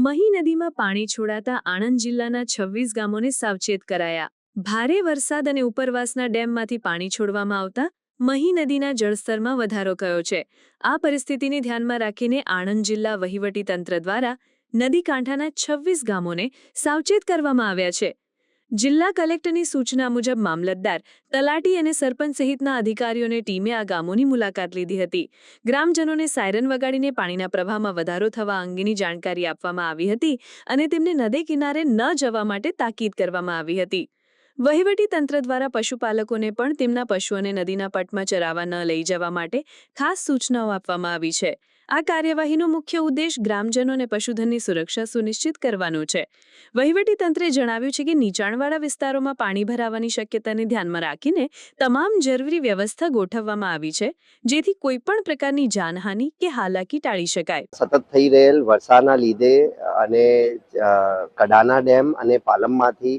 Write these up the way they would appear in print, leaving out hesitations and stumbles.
મહી નદીમાં પાણી છોડાતા આણંદ જિલ્લાના 26 ગામોને સાવચેત કરાયા। ભારે વરસાદ અને ઉપરવાસના ડેમમાંથી પાણી છોડવામાં આવતા મહી નદીના જળસ્તરમાં વધારો થયો છે। આ પરિસ્થિતિને ધ્યાનમાં રાખીને આણંદ જિલ્લા વહીવટીતંત્ર દ્વારા નદી કાંઠાના 26 ગામોને સાવચેત કરવામાં આવ્યા છે। જિલ્લા કલેક્ટરની સૂચના મુજબ મામલતદાર, તલાટી અને સરપંચ સહિતના અધિકારીઓની ટીમે આ ગામોની મુલાકાત લીધી હતી। ગ્રામજનોને સાયરન વગાડીને પાણીના પ્રવાહમાં વધારો થવા અંગેની જાણકારી આપવામાં આવી હતી અને તેમને નદી કિનારે ન જવા માટે તાકીદ કરવામાં આવી હતી। વહીવટીતંત્ર દ્વારા પશુપાલકોને પણ તેમના પશુઓને નદીના પટમાં ચરાવવા ન લઈ જવા માટે ખાસ સૂચનાઓ આપવામાં આવી છે। આ કાર્યવાહીનો મુખ્ય ઉદ્દેશ ગ્રામજનો અને પશુધનની સુરક્ષા સુનિશ્ચિત કરવાનો છે। વહીવટીતંત્રે જણાવ્યું છે કે નીચાણવાળા વિસ્તારોમાં પાણી ભરાવાની શક્યતાને ધ્યાનમાં રાખીને તમામ જરૂરી વ્યવસ્થા ગોઠવવામાં આવી છે, જેથી કોઈપણ પ્રકારની જાનહાનિ કે હાલાકી ટાળી શકાય। સતત થઈ રહેલ વરસાદના લીધે અને કડાના ડેમ અને પાલમમાંથી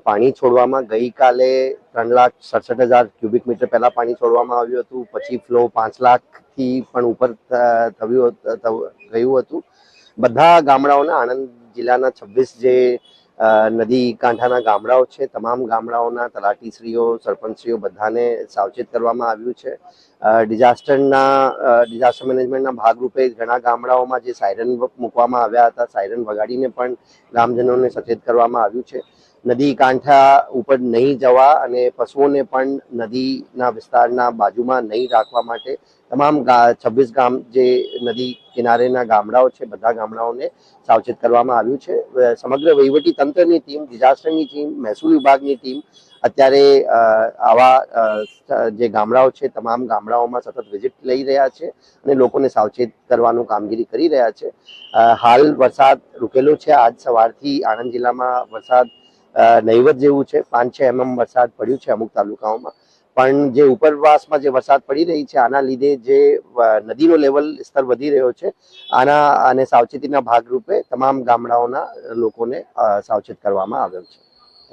પાણી છોડવામાં ગઈકાલે 3,67,000 ક્યુબિક મીટર પહેલા પાણી છોડવામાં આવ્યું હતું। પછી ફ્લો 5 લાખથી પણ ઉપર ગયું હતું। બધા ગામડાઓના આણંદ જિલ્લાના 26 જે નદી કાંઠાના ગામડાઓ છે, તમામ ગામડાઓના તલાટીશ્રીઓ, સરપંચશ્રીઓ બધાને સાવચેત કરવામાં આવ્યું છે। ડિઝાસ્ટર મેનેજમેન્ટના ભાગરૂપે ઘણા ગામડાઓમાં જે સાયરન મૂકવામાં આવ્યા હતા, સાયરન વગાડીને પણ ગ્રામજનોને સચેત કરવામાં આવ્યું છે। નદી કાંઠા ઉપર નહીં જવા અને પશુઓને પણ નદીના વિસ્તારના બાજુમાં નહીં રાખવા માટે તમામ 26 ગામ જે નદી કિનારેના ગામડાઓ છે, બધા ગામડાઓને સાવચેત કરવામાં આવ્યું છે। સમગ્ર વહીવટી તંત્રની ટીમ, ડિઝાસ્ટરની ટીમ, મહેસૂલ વિભાગની ટીમ અત્યારે આવા જે ગામડાઓ છે, તમામ ગામડાઓમાં સતત વિઝિટ લઈ રહ્યા છે અને લોકોને સાવચેત કરવાનું કામગીરી કરી રહ્યા છે। હાલ વરસાદ રૂકેલો છે। આજ સવારથી આણંદ જિલ્લામાં વરસાદ નહીવત જેવું છે। 5-6 mm વરસાદ પડ્યું છે અમુક તાલુકાઓમાં, પણ જે ઉપરવાસમાં જે વરસાદ પડી રહી છે આના લીધે જે નદીનો લેવલ સ્તર વધી રહ્યો છે, આના અને સાવચેતીના ભાગરૂપે તમામ ગામડાઓના લોકોને સાવચેત કરવામાં આવ્યો છે।